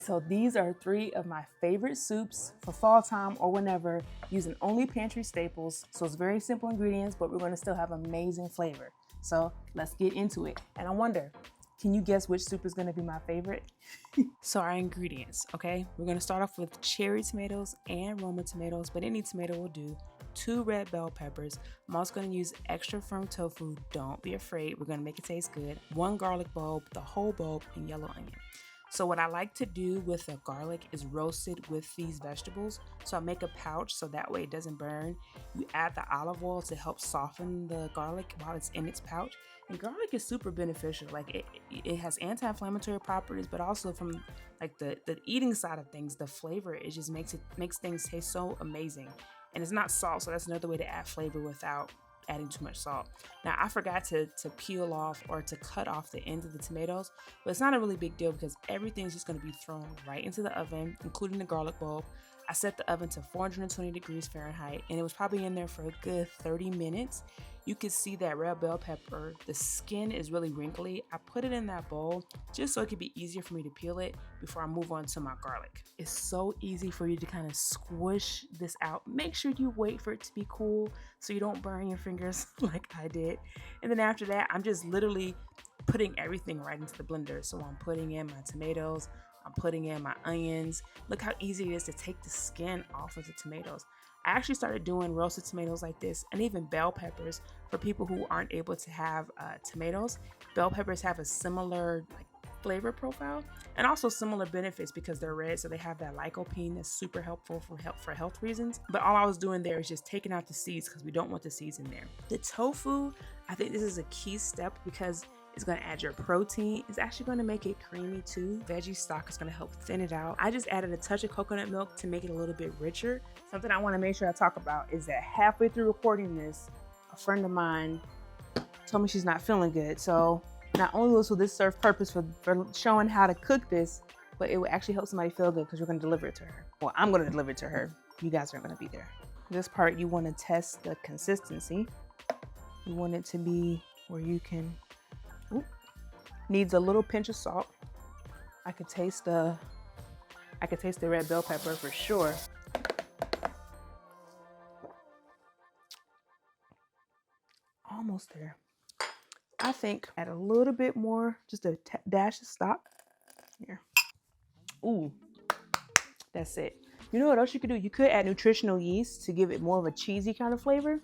So these are 3 of my favorite soups for fall time or whenever, using only pantry staples. So it's very simple ingredients, but we're gonna still have amazing flavor. So let's get into it. And I wonder, can you guess which soup is gonna be my favorite? So our ingredients, okay? We're gonna start off with cherry tomatoes and Roma tomatoes, but any tomato will do. 2 red bell peppers. I'm also gonna use extra firm tofu. Don't be afraid, we're gonna make it taste good. 1 garlic bulb, the whole bulb, and yellow onion. So what I like to do with the garlic is roast it with these vegetables. So I make a pouch so that way it doesn't burn. You add the olive oil to help soften the garlic while it's in its pouch. And garlic is super beneficial. Like it has anti-inflammatory properties, but also from like the eating side of things, the flavor, it just makes things taste so amazing. And it's not salt, so that's another way to add flavor without adding too much salt. Now I forgot to peel off or to cut off the ends of the tomatoes, but it's not a really big deal because everything's just going to be thrown right into the oven, including the garlic bulb. I set the oven to 420 degrees Fahrenheit, and it was probably in there for a good 30 minutes. You can see that red bell pepper, the skin is really wrinkly. I put it in that bowl just so it could be easier for me to peel it before I move on to my garlic. It's so easy for you to kind of squish this out. Make sure you wait for it to be cool so you don't burn your fingers like I did. And then after that, I'm just literally putting everything right into the blender. So I'm putting in my tomatoes, I'm putting in my onions. Look how easy it is to take the skin off of the tomatoes. I actually started doing roasted tomatoes like this, and even bell peppers for people who aren't able to have tomatoes. Bell peppers have a similar flavor profile and also similar benefits because they're red, so they have that lycopene that's super helpful for health reasons. But all I was doing there is just taking out the seeds because we don't want the seeds in there. The tofu, I think this is a key step because it's going to add your protein. It's actually going to make it creamy too. Veggie stock is going to help thin it out. I just added a touch of coconut milk to make it a little bit richer. Something I want to make sure I talk about is that halfway through recording this, a friend of mine told me she's not feeling good. So not only will this serve purpose for showing how to cook this, but it will actually help somebody feel good because we're going to deliver it to her. Well, I'm going to deliver it to her. You guys aren't going to be there. This part, you want to test the consistency. You want it to be where you can... Ooh, needs a little pinch of salt. I could taste the red bell pepper for sure. Almost there. I think add a little bit more, just a dash of stock. Here. Ooh, that's it. You know what else you could do? You could add nutritional yeast to give it more of a cheesy kind of flavor,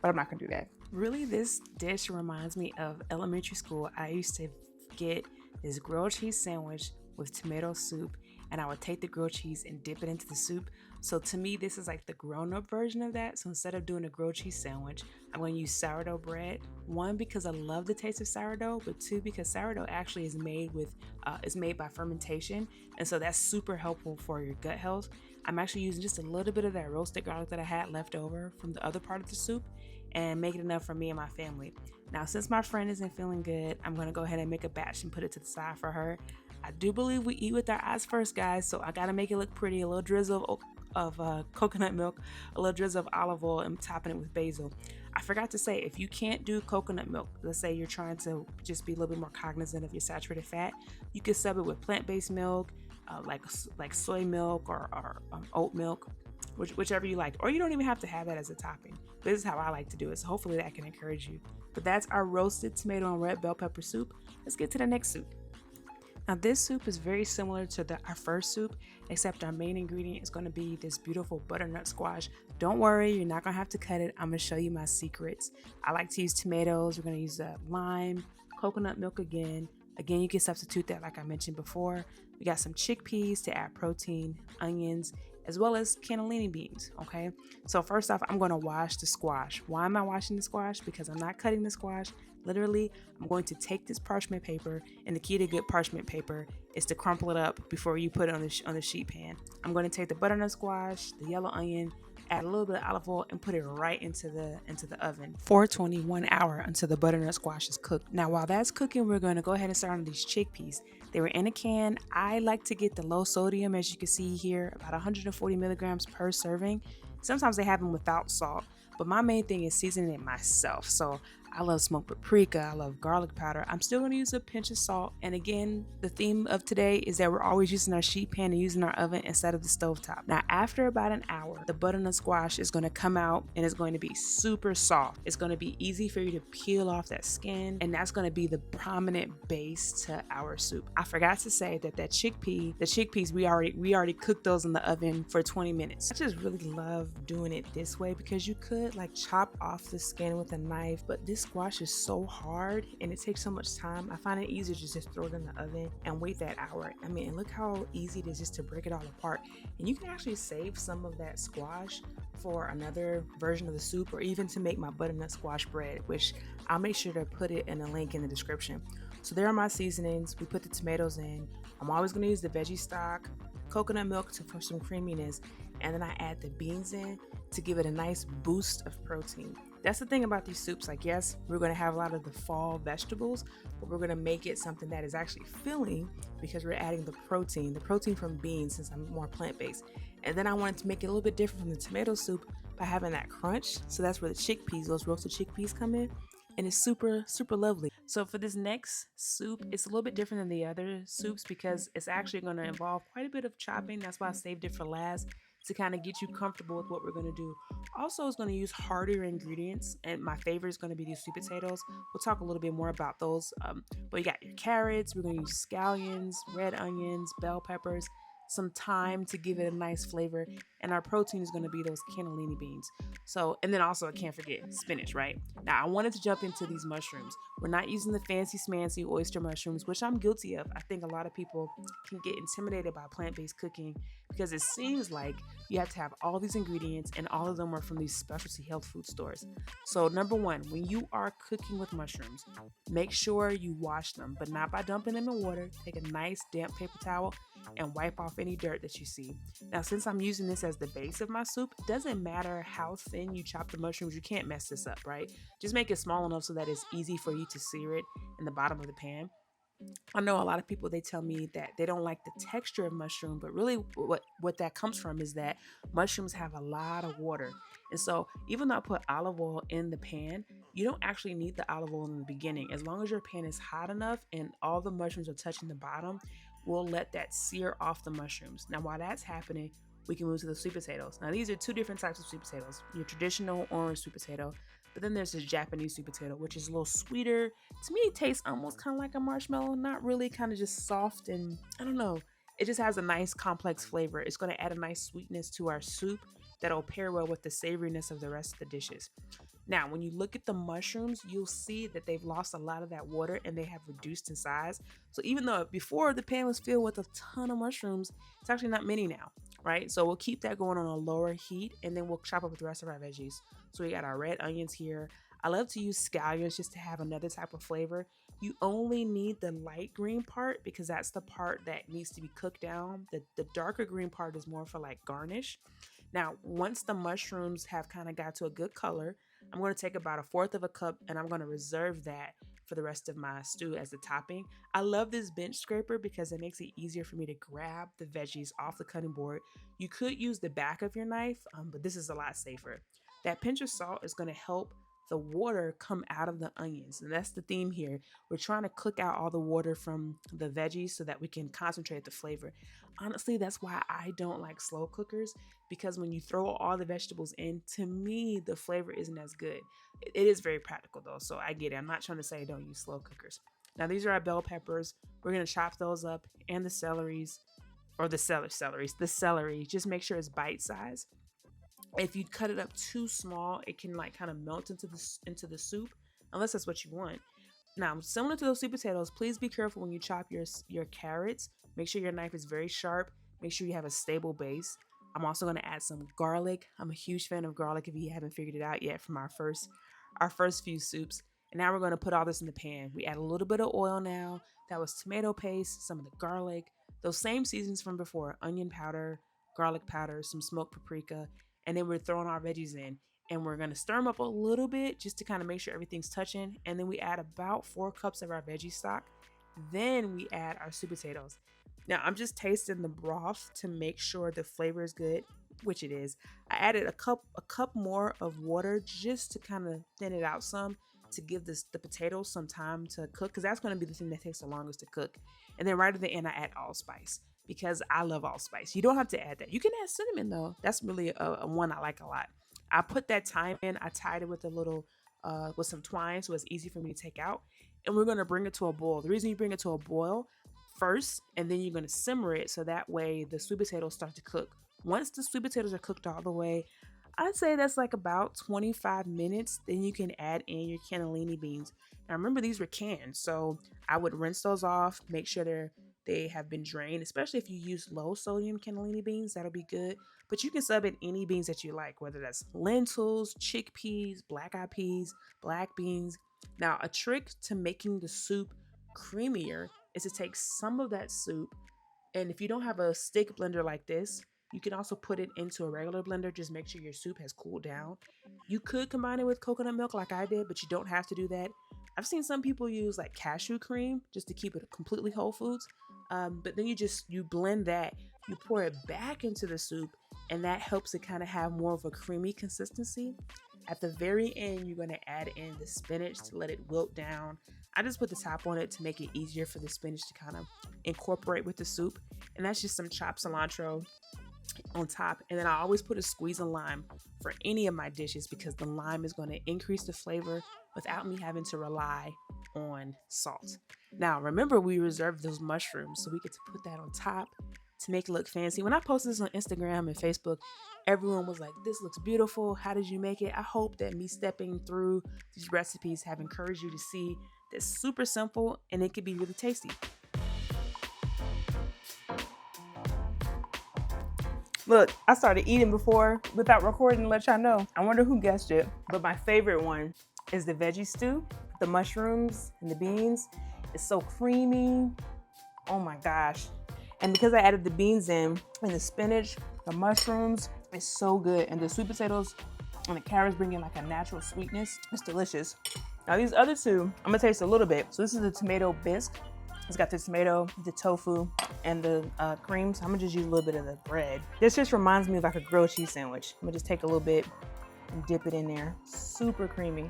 but I'm not gonna do that. Really, this dish reminds me of elementary school. I used to get this grilled cheese sandwich with tomato soup, and I would take the grilled cheese and dip it into the soup. So to me, this is like the grown-up version of that. So instead of doing a grilled cheese sandwich, I'm going to use sourdough bread. 1, because I love the taste of sourdough, but 2, because sourdough actually is made by fermentation, and so that's super helpful for your gut health. I'm actually using just a little bit of that roasted garlic that I had left over from the other part of the soup, and make it enough for me and my family. Now, since my friend isn't feeling good, I'm gonna go ahead and make a batch and put it to the side for her. I do believe we eat with our eyes first, guys, so I gotta make it look pretty. A little drizzle of coconut milk, a little drizzle of olive oil, and topping it with basil. I forgot to say, if you can't do coconut milk, let's say you're trying to just be a little bit more cognizant of your saturated fat, you can sub it with plant-based milk, like soy milk or oat milk, whichever you like, or you don't even have to have that as a topping. This is how I like to do it, so hopefully that can encourage you. But that's our roasted tomato and red bell pepper soup. Let's get to the next soup. Now this soup is very similar to our first soup, except our main ingredient is going to be this beautiful butternut squash. Don't worry, you're not going to have to cut it. I'm going to show you my secrets. I like to use tomatoes. We're going to use lime, coconut milk again. Again, you can substitute that like I mentioned before. We got some chickpeas to add protein, onions, as well as cannellini beans, okay? So first off, I'm gonna wash the squash. Why am I washing the squash? Because I'm not cutting the squash. Literally, I'm going to take this parchment paper, and the key to good parchment paper is to crumple it up before you put it on the sheet pan. I'm going to take the butternut squash, the yellow onion, add a little bit of olive oil, and put it right into the oven. 420, 1 hour until the butternut squash is cooked. Now, while that's cooking, we're going to go ahead and start on these chickpeas. They were in a can. I like to get the low sodium, as you can see here, about 140 milligrams per serving. Sometimes they have them without salt, but my main thing is seasoning it myself. So I love smoked paprika. I love garlic powder. I'm still going to use a pinch of salt. And again, the theme of today is that we're always using our sheet pan and using our oven instead of the stovetop. Now, after about an hour, the butternut squash is going to come out and it's going to be super soft. It's going to be easy for you to peel off that skin, and that's going to be the prominent base to our soup. I forgot to say that the chickpeas, we already cooked those in the oven for 20 minutes. I just really love doing it this way because you could like chop off the skin with a knife, but this squash is so hard and it takes so much time. I find it easier to just throw it in the oven and wait that hour. I mean, and look how easy it is just to break it all apart. And you can actually save some of that squash for another version of the soup, or even to make my butternut squash bread, which I'll make sure to put it in a link in the description. So there are my seasonings. We put the tomatoes in. I'm always going to use the veggie stock, coconut milk for some creaminess, and then I add the beans in to give it a nice boost of protein. That's the thing about these soups. Like, yes, we're going to have a lot of the fall vegetables, but we're going to make it something that is actually filling because we're adding the protein from beans, since I'm more plant-based. And then I wanted to make it a little bit different from the tomato soup by having that crunch. So that's where the chickpeas, those roasted chickpeas, come in. And it's super, super lovely. So for this next soup, it's a little bit different than the other soups because it's actually going to involve quite a bit of chopping. That's why I saved it for last, to kind of get you comfortable with what we're going to do. Also, it's going to use heartier ingredients, and my favorite is going to be these sweet potatoes. We'll talk a little bit more about those. But you got your carrots, we're going to use scallions, red onions, bell peppers, some thyme to give it a nice flavor, and our protein is going to be those cannellini beans. So, and then also I can't forget spinach, right? Now I wanted to jump into these mushrooms. We're not using the fancy smancy oyster mushrooms, which I'm guilty of. I think a lot of people can get intimidated by plant-based cooking because it seems like you have to have all these ingredients and all of them are from these specialty health food stores. So number one, when you are cooking with mushrooms, make sure you wash them, but not by dumping them in water. Take a nice damp paper towel and wipe off any dirt that you see. Now, since I'm using this as the base of my soup, it doesn't matter how thin you chop the mushrooms, you can't mess this up, right? Just make it small enough so that it's easy for you to sear it in the bottom of the pan. I know a lot of people, they tell me that they don't like the texture of mushroom, but really what that comes from is that mushrooms have a lot of water. And so even though I put olive oil in the pan, you don't actually need the olive oil in the beginning. As long as your pan is hot enough and all the mushrooms are touching the bottom, we'll let that sear off the mushrooms. Now, while that's happening, we can move to the sweet potatoes. Now, these are two different types of sweet potatoes. Your traditional orange sweet potato, but then there's this Japanese sweet potato, which is a little sweeter. To me, it tastes almost kind of like a marshmallow, not really, kind of just soft, and I don't know. It just has a nice complex flavor. It's going to add a nice sweetness to our soup that'll pair well with the savoriness of the rest of the dishes. Now, when you look at the mushrooms, you'll see that they've lost a lot of that water and they have reduced in size. So even though before the pan was filled with a ton of mushrooms, it's actually not many now, right? So we'll keep that going on a lower heat, and then we'll chop up the rest of our veggies. So we got our red onions here. I love to use scallions just to have another type of flavor. You only need the light green part because that's the part that needs to be cooked down. The darker green part is more for like garnish. Now, once the mushrooms have kind of got to a good color, I'm going to take about a fourth of a cup and I'm going to reserve that for the rest of my stew as the topping. I love this bench scraper because it makes it easier for me to grab the veggies off the cutting board. You could use the back of your knife, but this is a lot safer. That pinch of salt is going to help the water come out of the onions. And that's the theme here. We're trying to cook out all the water from the veggies so that we can concentrate the flavor. Honestly, that's why I don't like slow cookers, because when you throw all the vegetables in, to me, the flavor isn't as good. It is very practical though, so I get it. I'm not trying to say don't use slow cookers. Now, these are our bell peppers. We're going to chop those up, and the celeries, or the celery. Just make sure it's bite size. If you cut it up too small, it can like kind of melt into the soup, unless that's what you want. Now, similar to those sweet potatoes, please be careful when you chop your carrots. Make sure your knife is very sharp. Make sure you have a stable base. I'm also going to add some garlic. I'm a huge fan of garlic if you haven't figured it out yet from our first few soups. And now we're going to put all this in the pan. We add a little bit of oil now. That was tomato paste, some of the garlic, those same seasonings from before, onion powder, garlic powder, some smoked paprika, and then we're throwing our veggies in. And we're going to stir them up a little bit just to kind of make sure everything's touching. And then we add about 4 cups of our veggie stock. Then we add our sweet potatoes. Now, I'm just tasting the broth to make sure the flavor is good, which it is. I added a cup more of water just to kind of thin it out some, to give the potatoes some time to cook, because that's going to be the thing that takes the longest to cook. And then right at the end, I add allspice because I love allspice. You don't have to add that. You can add cinnamon though. That's really a one I like a lot. I put that thyme in. I tied it with a little, with some twine so it's easy for me to take out. And we're going to bring it to a boil. The reason you bring it to a boil first, and then you're going to simmer it so that way the sweet potatoes start to cook. Once the sweet potatoes are cooked all the way, I'd say that's like about 25 minutes. Then you can add in your cannellini beans. Now remember, these were canned, so I would rinse those off, make sure they have been drained, especially if you use low sodium cannellini beans, that'll be good. But you can sub in any beans that you like, whether that's lentils, chickpeas, black-eyed peas, black beans. Now, a trick to making the soup creamier is to take some of that soup, and if you don't have a stick blender like this, you can also put it into a regular blender. Just make sure your soup has cooled down. You could combine it with coconut milk like I did, but you don't have to do that. I've seen some people use like cashew cream just to keep it completely whole foods. But then you blend that, you pour it back into the soup, and that helps it kind of have more of a creamy consistency. At the very end, you're going to add in the spinach to let it wilt down. I just put the top on it to make it easier for the spinach to kind of incorporate with the soup. And that's just some chopped cilantro on top. And then I always put a squeeze of lime for any of my dishes because the lime is going to increase the flavor without me having to rely on salt. Now, remember, we reserved those mushrooms, so we get to put that on top to make it look fancy. When I posted this on Instagram and Facebook, everyone was like, this looks beautiful. How did you make it? I hope that me stepping through these recipes have encouraged you to see that's super simple and it could be really tasty. Look, I started eating before without recording to let y'all know. I wonder who guessed it, but my favorite one is the veggie stew. The mushrooms and the beans. It's so creamy. Oh my gosh. And because I added the beans in and the spinach, the mushrooms, it's so good. And the sweet potatoes and the carrots bring in like a natural sweetness. It's delicious. Now these other two, I'm gonna taste a little bit. So this is the tomato bisque. It's got the tomato, the tofu, and the cream. So I'm gonna just use a little bit of the bread. This just reminds me of like a grilled cheese sandwich. I'm gonna just take a little bit and dip it in there. Super creamy.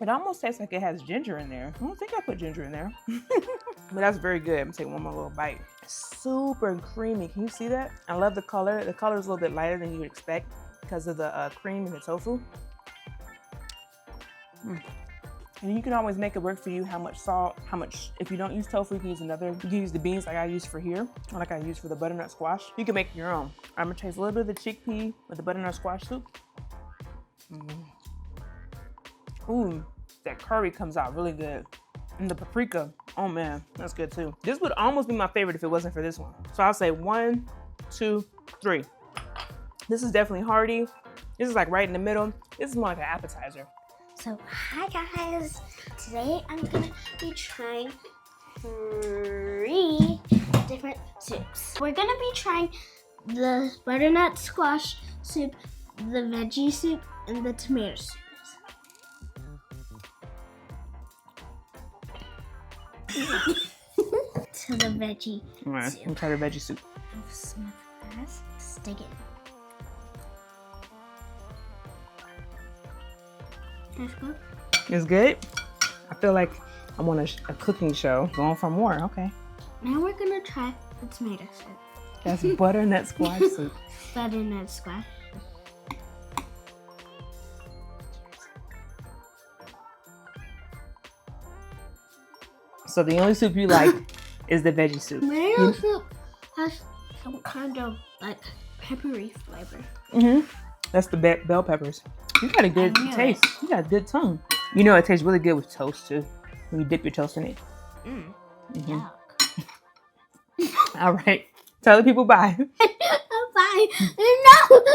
It almost tastes like it has ginger in there. I don't think I put ginger in there. But that's very good. I'm gonna take one more little bite. Super creamy. Can you see that? I love the color. The color is a little bit lighter than you would expect because of the cream and the tofu. And you can always make it work for you, how much salt, if you don't use tofu, you can use another. You can use the beans like I used for here, or like I used for the butternut squash. You can make your own. I'm gonna taste a little bit of the chickpea with the butternut squash soup. Ooh, that curry comes out really good. And the paprika, oh man, that's good too. This would almost be my favorite if it wasn't for this one. So I'll say 1, 2, 3. This is definitely hearty. This is like right in the middle. This is more like an appetizer. So, hi guys. Today I'm gonna be trying 3 different soups. We're gonna be trying the butternut squash soup, the veggie soup, and the tomato soup. To the veggie All right, soup. let me try the veggie soup. Sniff this. Stick it. That's good. It's good? I feel like I'm on a cooking show. Going for more, okay. Now we're gonna try the tomato soup. That's butternut squash soup. Butternut squash. So the only soup you like is the veggie soup. Tomato soup has some kind of like peppery flavor. That's the bell peppers. You got a good I knew taste. it. You got a good tongue. You know it tastes really good with toast too. When you dip your toast in it. Yuck. All right. Tell the people bye. Bye. No.